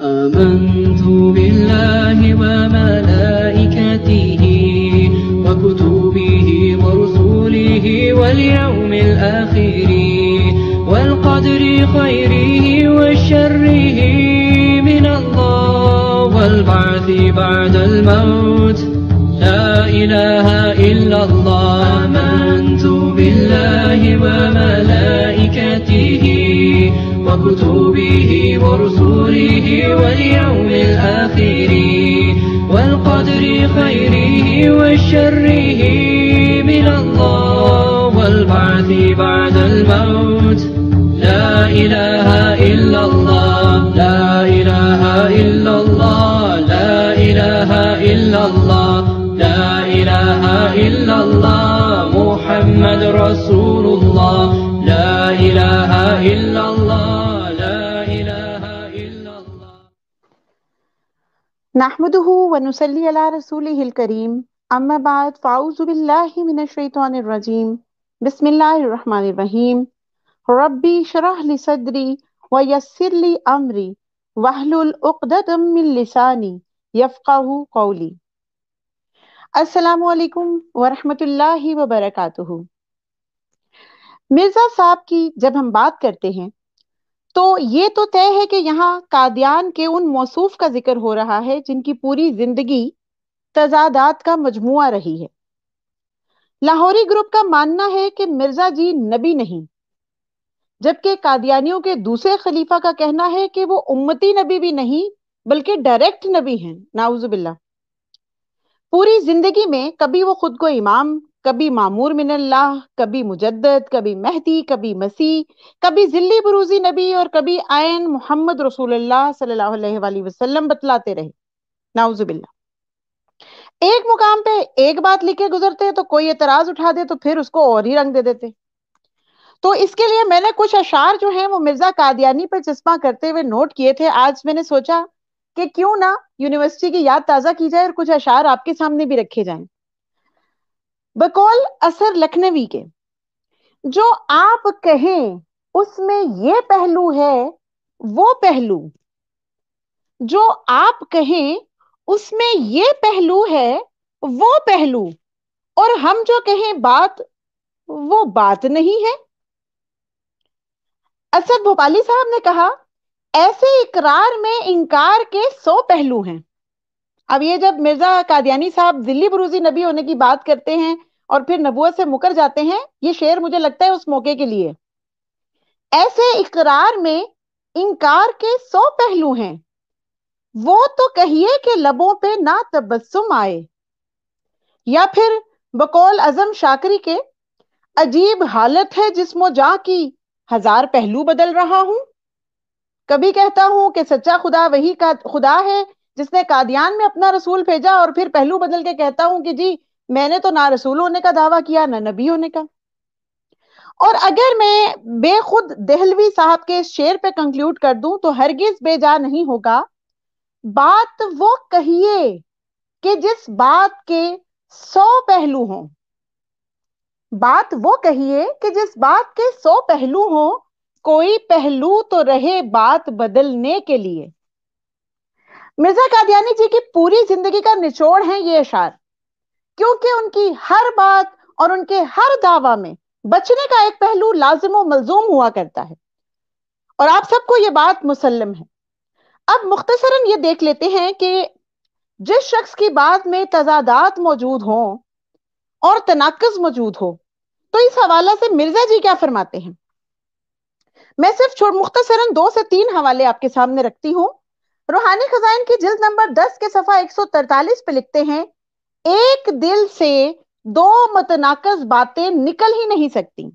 آمنت بالله وملائكته وكتبه ورسله واليوم الآخر والقدر خيره وشره من الله والبعث بعد الموت لا إله إلا الله آمنت بالله وملائكته وكتبه ورسله واليوم الآخر والقدر خيره وشره من الله والبعث بعد الموت لا إله إلا الله لا إله إلا الله لا إله إلا الله لا إله إلا الله محمد رسول الله لا إله إلا الله لا إله إلا الله نحمده ونصلي على رسوله الكريم اما بعد فاعوذ بالله من الشيطان الرجيم بسم الله الرحمن الرحيم ربي اشرح لي صدري ويسر لي امري واحلل عقدة من لساني يفقهوا قولي. السلام علیکم ورحمۃ اللہ وبرکاتہ. مرزا صاحب کی جب ہم بات کرتے ہیں تو یہ تو طے ہے کہ یہاں قادیان کے ان موصوف کا ذکر ہو رہا ہے جن کی پوری زندگی تضادات کا مجموعہ رہی ہے. لاہوری گروپ کا ماننا ہے کہ مرزا جی نبی نہیں، جبکہ قادیانیوں کے دوسرے خلیفہ کا کہنا ہے کہ وہ امتی نبی بھی نہیں بلکہ ڈائریکٹ نبی ہیں. نعوذ باللہ. پوری زندگی میں کبھی وہ خود کو امام، کبھی معمور من اللہ، کبھی مجدد، کبھی مہدی، کبھی مسیح، کبھی ذلی بروزی نبی اور کبھی عین محمد رسول اللہ صلی اللہ علیہ وآلہ وسلم بتلاتے رہے. نعوذ باللہ. ایک مقام پہ ایک بات لکھ کے گزرتے تو کوئی اعتراض اٹھا دے تو پھر اس کو اور ہی رنگ دے دیتے. تو اس کے لیے میں نے کچھ اشعار جو ہیں وہ مرزا قادیانی پر چسپاں کرتے ہوئے نوٹ کیے تھے. آج میں نے سوچا کہ کیوں نہ یونیورسٹی کی یاد تازہ کی جائے اور کچھ اشعار آپ کے سامنے بھی رکھے جائیں. بقول اثر لکھنوی کے، جو آپ کہیں اس میں یہ پہلو ہے وہ پہلو، جو آپ کہیں اس میں یہ پہلو ہے وہ پہلو، اور ہم جو کہیں بات وہ بات نہیں ہے. اسد بھوپالی صاحب نے کہا ایسے اقرار میں انکار کے 100 پہلو ہیں. اب یہ جب مرزا قادیانی صاحب ذلی بروزی نبی ہونے کی بات کرتے ہیں اور پھر نبوت سے مکر جاتے ہیں، یہ شعر مجھے لگتا ہے اس موقع کے لیے. ایسے اقرار میں انکار کے 100 پہلو ہیں، وہ تو کہیے کہ لبوں پہ نہ تبسم آئے. یا پھر بقول اعظم شاکری کے، عجیب حالت ہے جسم و جاں کی، 1000 پہلو بدل رہا ہوں. کبھی کہتا ہوں کہ سچا خدا وہی خدا ہے جس نے قادیان میں اپنا رسول بھیجا، اور پھر پہلو بدل کے کہتا ہوں کہ جی میں نے تو نہ رسول ہونے کا دعویٰ کیا نہ نبی ہونے کا. اور اگر میں بے خود دہلوی صاحب کے شعر پہ کنکلوڈ کر دوں تو ہرگز بے جا نہیں ہوگا، بات وہ کہیے کہ جس بات کے 100 پہلو ہوں. بات وہ کہیے کہ جس بات کے 100 پہلو ہوں، کوئی پہلو تو رہے بات بدلنے کے لیے. مرزا قادیانی جی کی پوری زندگی کا نچوڑ ہیں یہ اشعار، کیونکہ ان کی ہر بات اور ان کے ہر دعویٰ میں بچنے کا ایک پہلو لازم و ملزوم ہوا کرتا ہے، اور آپ سب کو یہ بات مسلم ہے. اب مختصراً یہ دیکھ لیتے ہیں کہ جس شخص کی بات میں تضادات موجود ہوں اور تناقض موجود ہو تو اس حوالہ سے مرزا جی کیا فرماتے ہیں. میں صرف مختصراً 2 سے 3 حوالے آپ کے سامنے رکھتی ہوں. روحانی خزائن کی جلد نمبر 10 کے صفحہ 143 پہ لکھتے ہیں، ایک دل سے 2 متناقض باتیں نکل ہی نہیں سکتی،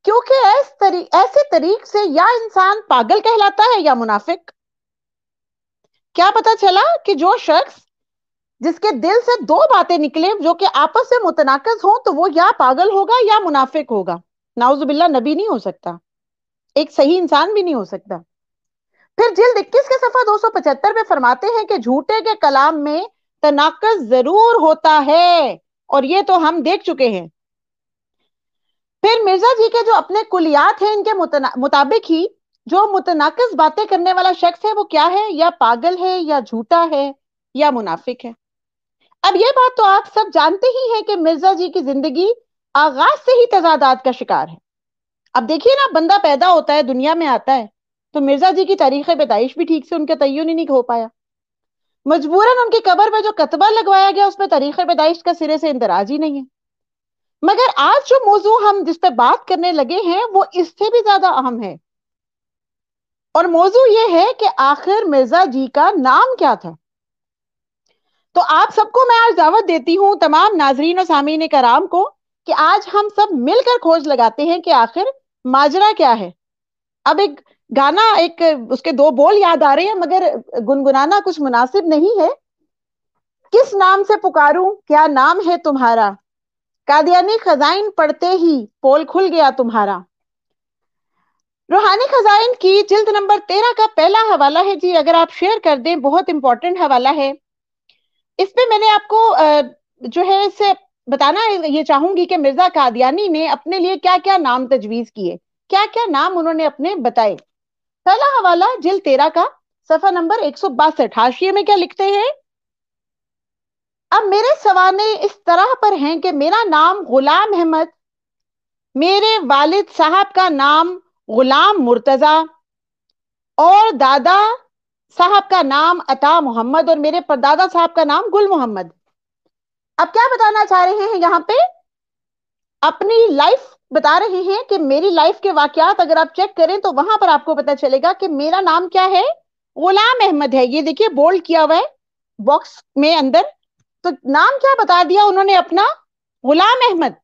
کیونکہ ایسے طریق سے یا انسان پاگل کہلاتا ہے یا منافق. کیا پتا چلا کہ جو شخص جس کے دل سے 2 باتیں نکلے جو کہ آپس سے متناقض ہوں تو وہ یا پاگل ہوگا یا منافق ہوگا. نعوذ باللہ، نبی نہیں ہو سکتا، ایک صحیح انسان بھی نہیں ہو سکتا. پھر جلد 21 کے صفحہ 275 پہ فرماتے ہیں کہ جھوٹے کے کلام میں تناقض ضرور ہوتا ہے، اور یہ تو ہم دیکھ چکے ہیں. پھر مرزا جی کے جو اپنے کلیات ہیں ان کے مطابق ہی جو متناقض باتیں کرنے والا شخص ہے وہ کیا ہے؟ یا پاگل ہے، یا جھوٹا ہے، یا منافق ہے۔ اب یہ بات تو آپ سب جانتے ہی ہیں کہ مرزا جی کی زندگی آغاز سے ہی تضادات کا شکار ہے۔ اب دیکھیے نا، بندہ پیدا ہوتا ہے، دنیا میں آتا ہے، تو مرزا جی کی تاریخ پیدائش بھی ٹھیک سے ان کا تعین ہی نہیں ہو پایا۔ مجبوراً ان کی قبر پہ جو کتبہ لگوایا گیا اس میں تاریخ پیدائش کا سرے سے اندراج ہی نہیں ہے۔ مگر آج جو موضوع ہم جس پہ بات کرنے لگے ہیں وہ اس سے بھی زیادہ اہم ہے، اور موضوع یہ ہے کہ آخر مرزا جی کا نام کیا تھا۔ تو آپ سب کو میں آج دعوت دیتی ہوں، تمام ناظرین و سامعین کرام کو، کہ آج ہم سب مل کر کھوج لگاتے ہیں کہ آخر ماجرا کیا ہے۔ اب ایک گانا، ایک اس کے دو بول یاد آ رہے ہیں مگر گنگنانا کچھ مناسب نہیں ہے۔ کس نام سے پکاروں، کیا نام ہے تمہارا، قادیانی خزائن پڑھتے ہی پول کھل گیا تمہارا۔ روحانی خزائن کی جلد نمبر 13 کا پہلا حوالہ ہے جی، اگر آپ شیئر کر دیں، بہت امپورٹنٹ حوالہ ہے۔ اس پہ میں نے آپ کو جو ہے اس سے بتانا یہ چاہوں گی کہ مرزا قادیانی نے اپنے لیے کیا کیا نام تجویز کیے، کیا کیا نام انہوں نے اپنے بتائے۔ پہلا حوالہ جلد 13 کا صفحہ نمبر 162، حاشیے میں کیا لکھتے ہیں؟ اب میرے سوانے اس طرح پر ہیں کہ میرا نام غلام احمد، میرے والد صاحب کا نام غلام مرتضی، اور دادا صاحب کا نام عطا محمد، اور میرے پردادا صاحب کا نام گل محمد۔ اب کیا بتانا چاہ رہے ہیں یہاں پہ؟ اپنی لائف بتا رہے ہیں کہ میری لائف کے واقعات اگر آپ چیک کریں تو وہاں پر آپ کو پتا چلے گا کہ میرا نام کیا ہے، غلام احمد ہے۔ یہ دیکھیے بولڈ کیا ہوا ہے باکس میں اندر، تو نام کیا بتا دیا انہوں نے اپنا؟ غلام احمد۔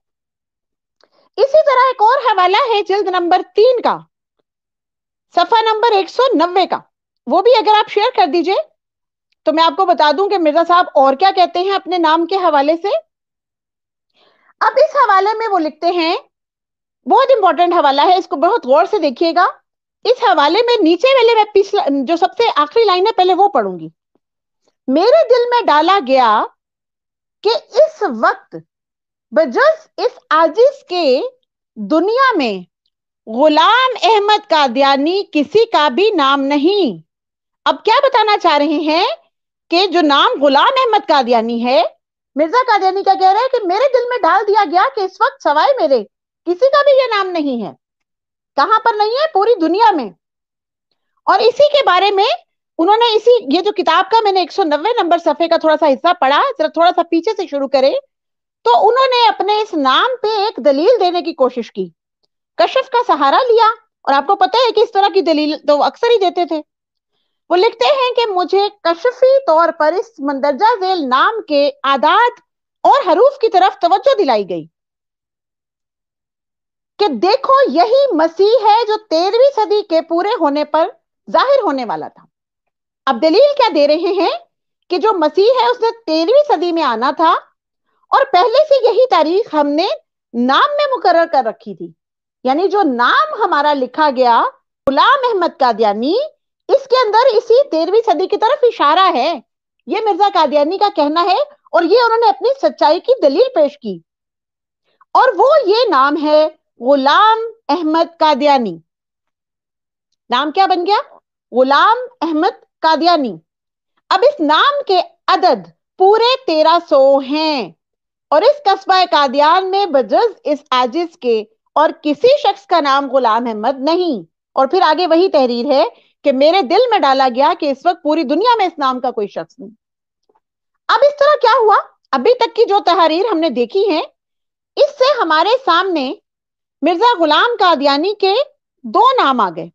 اسی طرح ایک اور حوالہ ہے جلد نمبر 3 کا صفحہ نمبر 190 کا، وہ بھی اگر آپ شیئر کر دیجئے تو میں آپ کو بتا دوں کہ مرزا صاحب اور کیا کہتے ہیں اپنے نام کے حوالے سے۔ اب اس حوالے میں وہ لکھتے ہیں، بہت امپورٹنٹ حوالہ ہے، اس کو بہت غور سے دیکھیے گا۔ اس حوالے میں نیچے والے میں پچھلا جو سب سے آخری لائن ہے پہلے وہ پڑھوں گی۔ میرے دل میں ڈالا گیا کہ اس وقت بجز اس عاجز کے دنیا میں غلام احمد قادیانی کسی کا بھی نام نہیں۔ اب کیا بتانا چاہ رہے ہیں کہ جو نام غلام احمد قادیانی ہے، مرزا قادیانی کا کہہ رہے ہیں کہ میرے دل میں ڈال دیا گیا کہ اس وقت سوائے میرے کسی کا بھی یہ نام نہیں ہے۔ کہاں پر نہیں ہے؟ پوری دنیا میں۔ اور اسی کے بارے میں انہوں نے یہ جو کتاب کا میں نے 190 نمبر صفحے کا تھوڑا سا حصہ پڑھا، ذرا تھوڑا سا پیچھے سے شروع کرے تو انہوں نے اپنے اس نام پہ ایک دلیل دینے کی کوشش کی، کشف کا سہارا لیا، اور آپ کو پتہ ہے کہ اس طرح کی دلیل تو اکثر ہی دیتے تھے۔ وہ لکھتے ہیں کہ مجھے کشفی طور پر اس مندرجہ ذیل نام کے اعداد اور حروف کی طرف توجہ دلائی گئی کہ دیکھو یہی مسیح ہے جو 13ویں صدی کے پورے ہونے پر ظاہر ہونے والا تھا۔ اب دلیل کیا دے رہے ہیں کہ جو مسیح ہے اس نے 13ویں صدی میں آنا تھا، اور پہلے سے یہی تاریخ ہم نے نام میں مقرر کر رکھی تھی۔ یعنی جو نام ہمارا لکھا گیا غلام احمد قادیانی، اس کے اندر اسی 13ویں صدی کی طرف اشارہ ہے۔ یہ مرزا قادیانی کا کہنا ہے، اور یہ انہوں نے اپنی سچائی کی دلیل پیش کی، اور وہ یہ نام ہے غلام احمد قادیانی۔ نام کیا بن گیا؟ غلام احمد قادیانی۔ اب اس نام کے عدد پورے 1300 ہیں، اور اس قصبہ قادیان میں بجز اس عاجز کے اور کسی شخص کا نام غلام احمد نہیں۔ اور پھر آگے وہی تحریر ہے کہ میرے دل میں ڈالا گیا کہ اس وقت پوری دنیا میں اس نام کا کوئی شخص نہیں۔ اب اس طرح کیا ہوا؟ ابھی تک کی جو تحریر ہم نے دیکھی ہیں، اس سے ہمارے سامنے مرزا غلام قادیانی کے دو نام آ گئے۔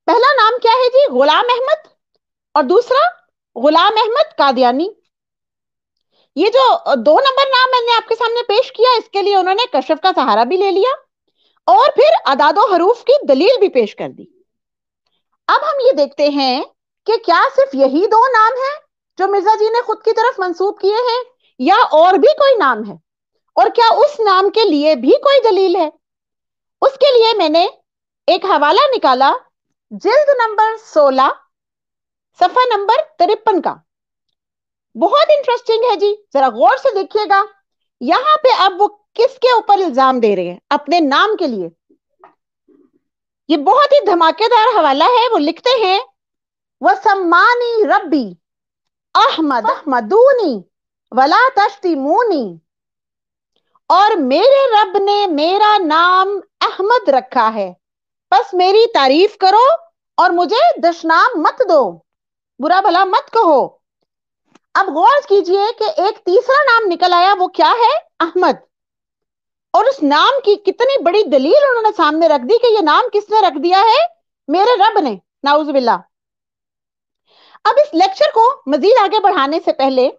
پہلا نام کیا ہے جی؟ غلام احمد، اور دوسرا غلام احمد قادیانی۔ یہ جو 2 نمبر نام میں نے آپ کے سامنے پیش کیا، اس کے لیے انہوں نے کشف کا سہارا بھی لے لیا، اور پھر اعداد و حروف کی دلیل بھی پیش کر دی۔ اب ہم یہ دیکھتے ہیں کہ کیا صرف یہی 2 نام ہیں جو مرزا جی نے خود کی طرف منسوب کیے ہیں، یا اور بھی کوئی نام ہے، اور کیا اس نام کے لیے بھی کوئی دلیل ہے؟ اس کے لیے میں نے ایک حوالہ نکالا جلد نمبر 16 صفحہ نمبر 53 کا۔ بہت انٹرسٹنگ ہے جی، ذرا غور سے دیکھیے گا۔ یہاں پہ اب وہ کس کے اوپر الزام دے رہے ہیں؟ اپنے نام کے لیے۔ یہ بہت ہی دھماکے دار حوالہ ہے. وہ لکھتے ہیں وَسَمَّانِي رَبِّي احمد احمدونی ولا تشتمونی، اور میرے رب نے میرا نام احمد رکھا ہے، بس میری تعریف کرو اور مجھے دشنام مت دو، برا بھلا مت کہو. اب غور کیجئے کہ ایک تیسرا نام نکل آیا، وہ کیا ہے؟ احمد. اور اس نام کی کتنی بڑی دلیل انہوں نے سامنے رکھ دی کہ یہ نام کس نے رکھ دیا ہے؟ میرے رب نے. نعوذ باللہ. اب اس لیکچر کو مزید آگے بڑھانے سے پہلے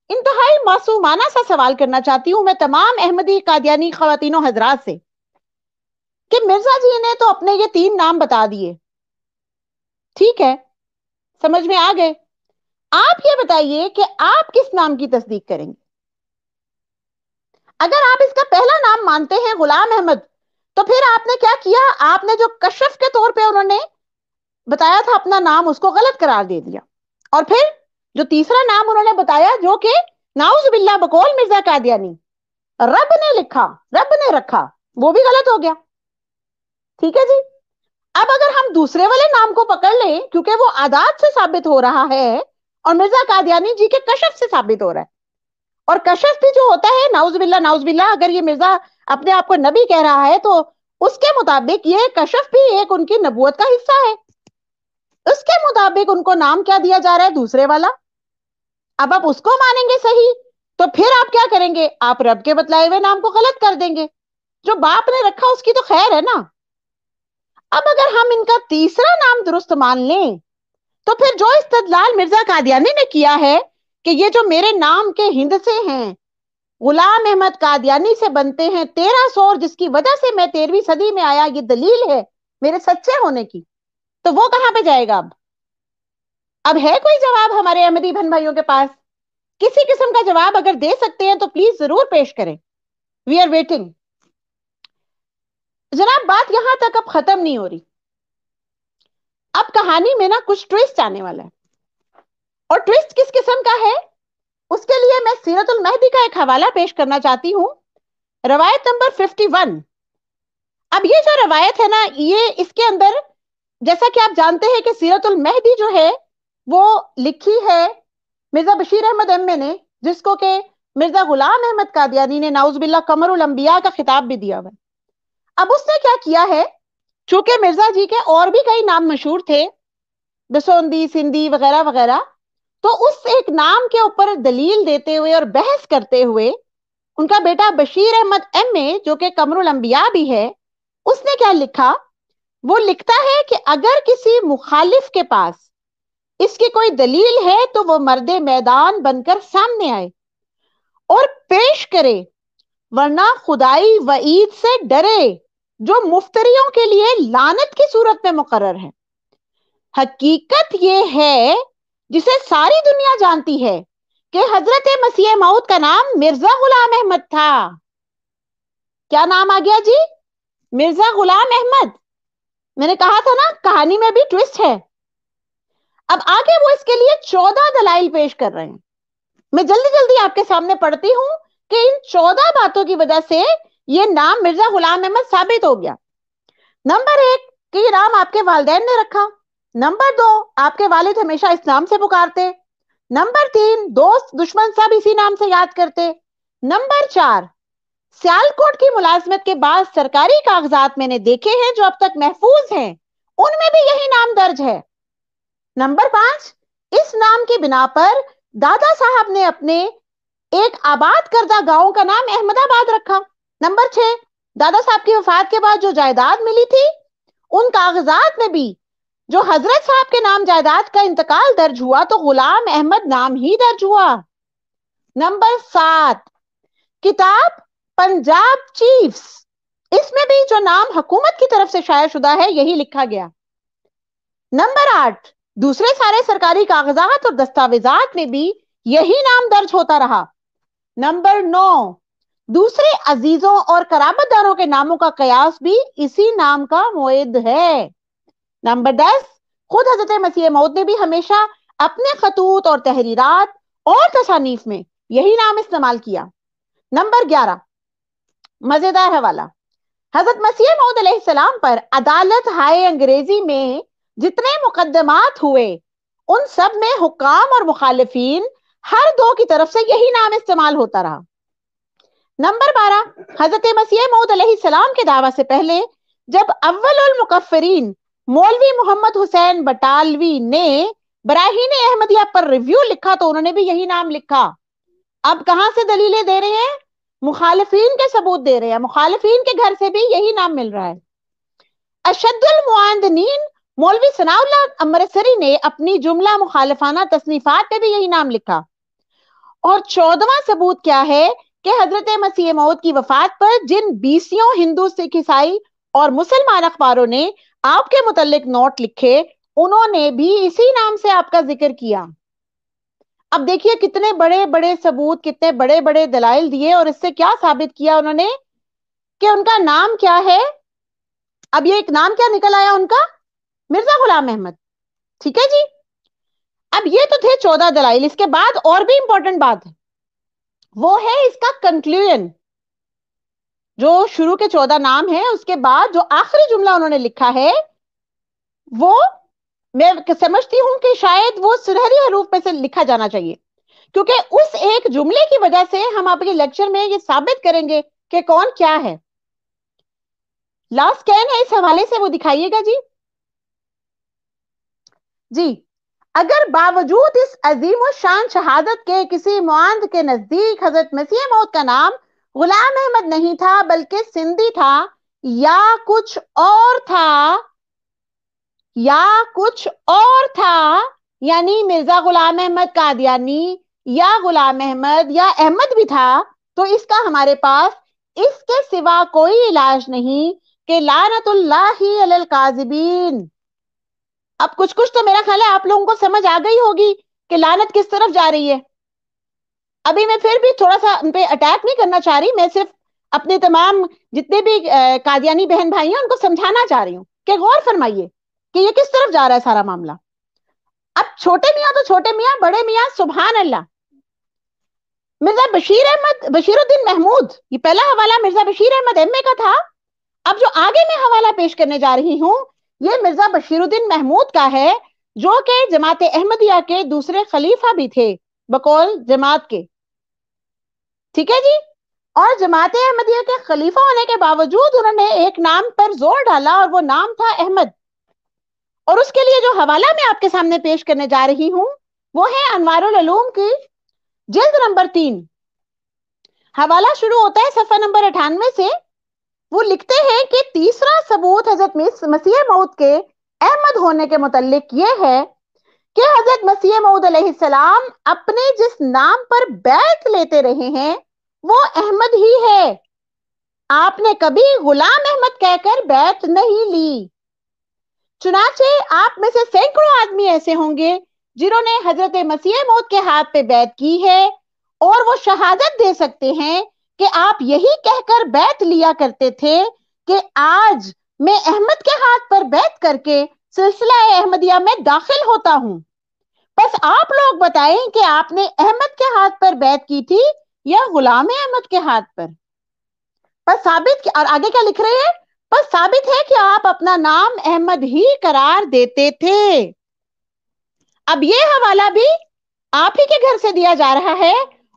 انتہائی معصومانہ سا سوال کرنا چاہتی ہوں میں تمام احمدی قادیانی خواتین و حضرات سے کہ مرزا جی نے تو اپنے یہ 3 نام بتا دیے، ٹھیک ہے، سمجھ میں آ گئے. آپ یہ بتائیے کہ آپ کس نام کی تصدیق کریں گے؟ اگر آپ اس کا پہلا نام مانتے ہیں غلام احمد، تو پھر آپ نے کیا کیا؟ آپ نے جو کشف کے طور پہ انہوں نے بتایا تھا اپنا نام، اس کو غلط قرار دے دیا. اور پھر جو تیسرا نام انہوں نے بتایا، جو کہ نعوذ باللہ بقول مرزا قادیانی رب نے لکھا، رب نے رکھا، وہ بھی غلط ہو گیا. ٹھیک ہے جی. اب اگر ہم دوسرے والے نام کو پکڑ لیں، کیونکہ وہ عادات سے ثابت ہو رہا ہے اور مرزا قادیانی جی کے کشف سے ثابت ہو رہا ہے، اور کشف بھی جو ہوتا ہے نعوذ باللہ اگر یہ مرزا اپنے آپ کو نبی کہہ رہا ہے تو اس کے مطابق یہ کشف بھی ایک ان کی نبوت کا حصہ ہے. اس کے مطابق ان کو نام کیا دیا جا رہا ہے؟ دوسرے والا. اب آپ اس کو مانیں گے صحیح، تو پھر آپ کیا کریں گے؟ آپ رب کے بتلائے ہوئے نام کو غلط کر دیں گے. جو باپ نے رکھا اس کی تو خیر ہے نا. اب اگر ہم ان کا تیسرا نام درست مان لیں تو پھر جو استدلال مرزا قادیانی نے کیا ہے کہ یہ جو میرے نام کے ہند سے ہیں، غلام احمد قادیانی سے بنتے ہیں 1300، اور جس کی وجہ سے میں 13ویں صدی میں آیا، یہ دلیل ہے میرے سچے ہونے کی، تو وہ کہاں پہ جائے گا؟ اب ہے کوئی جواب ہمارے احمدی بہن بھائیوں کے پاس؟ کسی قسم کا جواب اگر دے سکتے ہیں تو پلیز ضرور پیش کریں. We are waiting. جناب بات یہاں تک اب ختم نہیں ہو رہی. اب کہانی میں نا کچھ ٹویسٹ آنے والا ہے، اور ٹویسٹ کس قسم کا ہے اس کے لیے میں سیرت المہدی کا ایک حوالہ پیش کرنا چاہتی ہوں، روایت نمبر 51. اب یہ جو روایت ہے نا، یہ اس کے اندر جیسا کہ آپ جانتے ہیں کہ سیرت المہدی جو ہے وہ لکھی ہے مرزا بشیر احمد ایم اے نے، جس کو کہ مرزا غلام احمد قادیانی نے نعوذ باللہ قمر الانبیاء کا خطاب بھی دیا ہوا ہے. اب اس نے کیا کیا ہے، چونکہ مرزا جی کے اور بھی کئی نام مشہور تھے، بسوندی، سندھی وغیرہ وغیرہ، تو اس ایک نام کے اوپر دلیل دیتے ہوئے اور بحث کرتے ہوئے ان کا بیٹا بشیر احمد ایم اے جو کہ قمر الانبیاء بھی ہے، اس نے کیا لکھا؟ وہ لکھتا ہے کہ اگر کسی مخالف کے پاس اس کی کوئی دلیل ہے تو وہ مرد میدان بن کر سامنے آئے اور پیش کرے، ورنہ خدائی وعید سے ڈرے جو مفتریوں کے لیے لعنت کی صورت میں مقرر ہے. حقیقت یہ ہے جسے ساری دنیا جانتی ہے کہ حضرت مسیح موعود کا نام مرزا غلام احمد تھا. کیا نام آ گیا جی؟ مرزا غلام احمد. میں نے کہا تھا نا کہانی میں بھی ٹویسٹ ہے. اب آگے وہ اس کے لیے 14 دلائل پیش کر رہے ہیں. میں جلدی جلدی آپ کے سامنے پڑھتی ہوں کہ ان 14 باتوں کی وجہ سے یہ نام مرزا غلام احمد ثابت ہو گیا. نمبر 1 کہ یہ نام آپ کے والدین نے رکھا. نمبر 2 آپ کے والد ہمیشہ اس نام سے پکارتے. نمبر 3 دوست دشمن سب اسی نام سے یاد کرتے. نمبر 4 سیالکوٹ کی ملازمت کے بعد سرکاری کاغذات میں نے دیکھے ہیں جو اب تک محفوظ ہیں، ان میں بھی یہی نام درج ہے. نمبر 5 اس نام کی بنا پر دادا صاحب نے اپنے ایک آباد کردہ گاؤں کا نام احمد آباد رکھا. نمبر 6 دادا صاحب کی وفات کے بعد جو جائیداد ملی تھی ان کاغذات میں بھی جو حضرت صاحب کے نام جائیداد کا انتقال درج ہوا تو غلام احمد نام ہی درج ہوا. نمبر 7 کتاب پنجاب چیفز، اس میں بھی جو نام حکومت کی طرف سے شائع شدہ ہے یہی لکھا گیا. نمبر 8 دوسرے سارے سرکاری کاغذات اور دستاویزات میں بھی یہی نام درج ہوتا رہا. نمبر 9 دوسرے عزیزوں اور قرابت داروں کے ناموں کا قیاس بھی اسی نام کا موعد ہے. نمبر 10 خود حضرت مسیح موعود نے بھی ہمیشہ اپنے خطوط اور تحریرات اور تصانیف میں یہی نام استعمال کیا. نمبر 11 مزیدار حوالہ، حضرت مسیح موعود علیہ السلام پر عدالت ہائے انگریزی میں جتنے مقدمات ہوئے ان سب میں حکام اور مخالفین ہر دو کی طرف سے یہی نام استعمال ہوتا رہا۔ نمبر 12، حضرت مسیح موعود علیہ السلام کے دعویٰ سے پہلے جب اول المکفرین مولوی محمد حسین بٹالوی نے براہین احمدیہ پر ریویو لکھا تو انہوں نے بھی یہی نام لکھا۔ اب کہاں سے دلیلیں دے رہے ہیں؟ مخالفین کے ثبوت دے رہے ہیں، مخالفین کے گھر سے بھی یہی نام مل رہا ہے۔ اشد المعاندین مولوی ثناء اللہ امرتسری نے اپنی جملہ مخالفانہ تصنیفات پہ بھی یہی نام لکھا۔ اور 14واں ثبوت کیا ہے کہ حضرت مسیح موعود کی وفات پر جن 20 ہندو، سکھ، عیسائی اور مسلمان اخباروں نے آپ کے متعلق نوٹ لکھے انہوں نے بھی اسی نام سے آپ کا ذکر کیا۔ اب دیکھیے کتنے بڑے بڑے ثبوت، کتنے بڑے بڑے دلائل دیے، اور اس سے کیا ثابت کیا انہوں نے کہ ان کا نام کیا ہے۔ اب یہ ایک نام کیا نکل آیا ان کا؟ مرزا غلام احمد۔ ٹھیک ہے جی، اب یہ تو تھے 14 دلائل۔ اس کے بعد اور بھی امپورٹنٹ بات ہے، وہ ہے اس کا کنکلوژن۔ جو شروع کے 14 نام ہیں اس کے بعد جو آخری جملہ انہوں نے لکھا ہے وہ میں سمجھتی ہوں کہ شاید وہ سنہری حروف میں سے لکھا جانا چاہیے، کیونکہ اس ایک جملے کی وجہ سے ہم آپ کے لیکچر میں یہ ثابت کریں گے کہ کون کیا ہے۔ لاسٹ کین ہے اس حوالے سے، وہ دکھائیے گا جی۔ جی، اگر باوجود اس عظیم الشان شہادت کے کسی معاند کے نزدیک حضرت مسیح موعود کا نام غلام احمد نہیں تھا بلکہ سندھی تھا یا کچھ اور تھا، یعنی مرزا غلام احمد قادیانی یا غلام احمد یا احمد بھی تھا، تو اس کا ہمارے پاس اس کے سوا کوئی علاج نہیں کہ لعنت اللہ علی الکاذبین۔ اب کچھ تو میرا خیال ہے آپ لوگوں کو سمجھ آ گئی ہوگی کہ لعنت کس طرف جا رہی ہے۔ ابھی میں پھر بھی تھوڑا سا ان پہ اٹیک نہیں کرنا چاہ رہی، میں صرف اپنے تمام جتنے بھی قادیانی بہن بھائی ہیں ان کو سمجھانا چاہ رہی ہوں کہ غور فرمائیے کہ یہ کس طرف جا رہا ہے سارا معاملہ۔ اب چھوٹے میاں تو چھوٹے میاں، بڑے میاں سبحان اللہ۔ مرزا بشیر الدین محمود، یہ پہلا حوالہ مرزا بشیر احمد ایم اے کا تھا۔ اب جو آگے میں حوالہ پیش کرنے جا رہی ہوں یہ مرزا بشیر الدین محمود کا ہے، جو کہ جماعت احمدیہ کے دوسرے خلیفہ بھی تھے بقول جماعت کے۔ ٹھیک ہے جی، اور جماعت احمدیہ کے خلیفہ ہونے کے باوجود انہوں نے ایک نام پر زور ڈالا اور وہ نام تھا احمد۔ اور اس کے لیے جو حوالہ میں آپ کے سامنے پیش کرنے جا رہی ہوں وہ ہے انوار العلوم کی جلد نمبر 3۔ حوالہ شروع ہوتا ہے صفحہ نمبر 98 سے۔ وہ لکھتے ہیں کہ تیسرا ثبوت حضرت مسیح موعود کے احمد ہونے کے متعلق یہ ہے کہ حضرت مسیح موعود علیہ السلام اپنے جس نام پر بیعت لیتے رہے ہیں وہ احمد ہی ہے۔ آپ نے کبھی غلام احمد کہہ کر بیعت نہیں لی۔ چنانچہ آپ میں سے سینکڑوں آدمی ایسے ہوں گے جنہوں نے حضرت مسیح موعود کے ہاتھ پہ بیعت کی ہے، اور وہ شہادت دے سکتے ہیں کہ آپ یہی کہہ کر بیعت لیا کرتے تھے کہ آج میں احمد کے ہاتھ پر بیعت کر کے سلسلہ احمدیہ میں داخل ہوتا ہوں۔ بس آپ لوگ بتائیں کہ آپ نے احمد کے ہاتھ پر بیعت کی تھی یا غلام احمد کے ہاتھ پر۔ بس ثابت، اور آگے کیا لکھ رہے ہیں، بس ثابت ہے کہ آپ اپنا نام احمد ہی قرار دیتے تھے۔ اب یہ حوالہ بھی آپ ہی کے گھر سے دیا جا رہا ہے،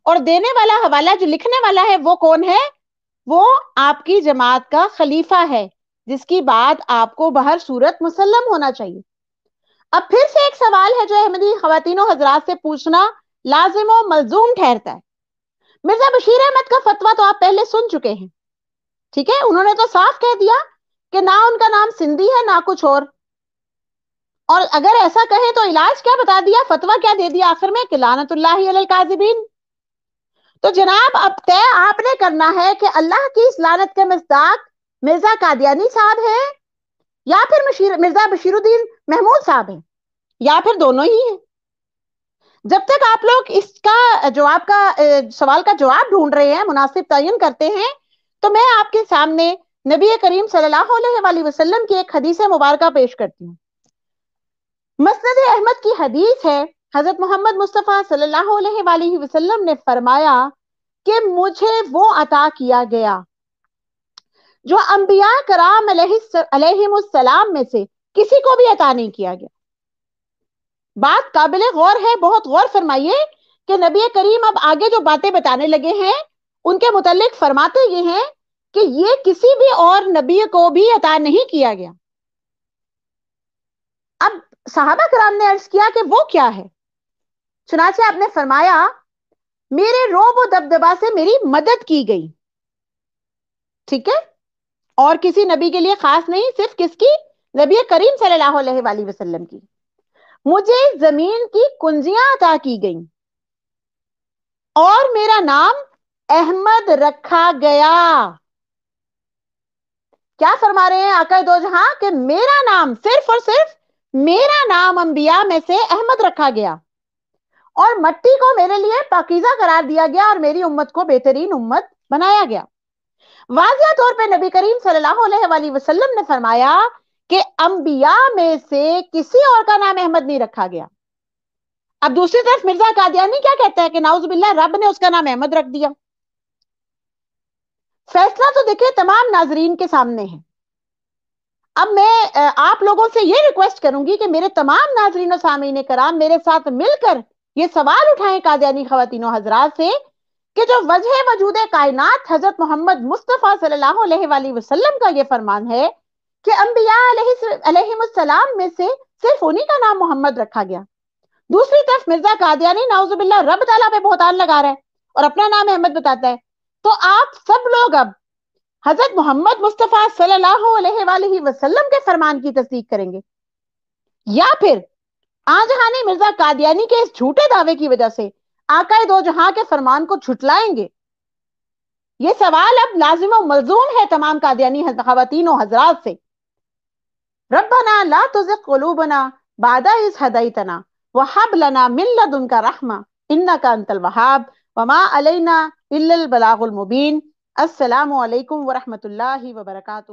اور دینے والا حوالہ جو لکھنے والا ہے وہ کون ہے؟ وہ آپ کی جماعت کا خلیفہ ہے، جس کی بات آپ کو بہر صورت مسلم ہونا چاہیے۔ اب پھر سے ایک سوال ہے جو احمدی خواتین و حضرات سے پوچھنا لازم و ملزوم ٹھہرتا ہے۔ مرزا بشیر احمد کا فتویٰ تو آپ پہلے سن چکے ہیں، ٹھیک ہے؟ انہوں نے تو صاف کہہ دیا کہ نہ ان کا نام سندھی ہے نہ کچھ اور اگر ایسا کہیں تو علاج کیا بتا دیا، فتویٰ کیا دے دیا آخر میں کہ لعنت اللہ علی الکاذبین۔ تو جناب اب طے آپ نے کرنا ہے کہ اللہ کی اس لعنت کے مصداق مرزا قادیانی صاحب ہیں یا پھر مرزا بشیر الدین محمود صاحب ہیں، یا پھر دونوں ہی ہیں۔ جب تک آپ لوگ اس کا جواب کا سوال کا جواب ڈھونڈ رہے ہیں، مناسب تعین کرتے ہیں، تو میں آپ کے سامنے نبی کریم صلی اللہ علیہ وآلہ وسلم کی ایک حدیث مبارکہ پیش کرتی ہوں۔ مسند احمد کی حدیث ہے، حضرت محمد مصطفیٰ صلی اللہ علیہ وآلہ وسلم نے فرمایا کہ مجھے وہ عطا کیا گیا جو انبیاء کرام علیہم السلام میں سے کسی کو بھی عطا نہیں کیا گیا. بات قابل غور ہے, بہت غور فرمائیے کہ نبی کریم اب آگے جو باتیں بتانے لگے ہیں ان کے متعلق فرماتے یہ ہیں کہ یہ کسی بھی اور نبی کو بھی عطا نہیں کیا گیا. اب صحابہ کرام نے عرض کیا کہ وہ کیا ہے؟ چنانچہ آپ نے فرمایا میرے رعب و دبدبا سے میری مدد کی گئی. ٹھیک ہے, اور کسی نبی کے لیے خاص نہیں, صرف کس کی؟ نبی کریم صلی اللہ علیہ وآلہ وسلم کی. مجھے زمین کی کنجیاں عطا کی گئیں اور میرا نام احمد رکھا گیا. کیا فرما رہے ہیں آقا دو جہاں کہ میرا نام, صرف اور صرف میرا نام انبیاء میں سے احمد رکھا گیا اور مٹی کو میرے لیے پاکیزہ قرار دیا گیا اور میری امت کو بہترین امت بنایا گیا. واضح طور پہ نبی کریم صلی اللہ علیہ وآلہ وسلم نے فرمایا کہ انبیاء میں سے کسی اور کا نام احمد نہیں رکھا گیا. اب دوسری طرف مرزا قادیانی کیا کہتا ہے کہ نعوذ باللہ رب نے اس کا نام احمد رکھ دیا. فیصلہ تو دیکھیں تمام ناظرین کے سامنے ہے. اب میں آپ لوگوں سے یہ ریکویسٹ کروں گی کہ میرے تمام ناظرین و سامعین کرام میرے ساتھ مل کر یہ سوال اٹھائیں قادیانی خواتین و حضرات سے کہ جو وجہ وجود کائنات حضرت محمد مصطفیٰ صلی اللہ علیہ وآلہ وسلم کا یہ فرمان ہے کہ انبیاء علیہم السلام میں سے صرف انہی کا نام محمد رکھا گیا. دوسری طرف مرزا قادیانی نعوذ باللہ رب تعالیٰ پہ بہتان لگا رہا ہے اور اپنا نام احمد بتاتا ہے. تو آپ سب لوگ اب حضرت محمد مصطفیٰ صلی اللہ علیہ وآلہ وسلم کے فرمان کی تصدیق کریں گے یا پھر آجہانی مرزا قادیانی کے اس جھوٹے دعوے کی وجہ سے آقا دو جہاں کے فرمان کو جھٹلائیں گے؟ یہ سوال اب لازم و ملزوم ہے تمام قادیانی خواتین و حضرات سے. ربنا لا تزغ قلوبنا بعد إذ هديتنا وهب لنا من لدنك رحمة إنك أنت الوهاب وما علينا إلا البلاغ المبين. السلام علیکم ورحمۃ اللہ وبرکاتہ.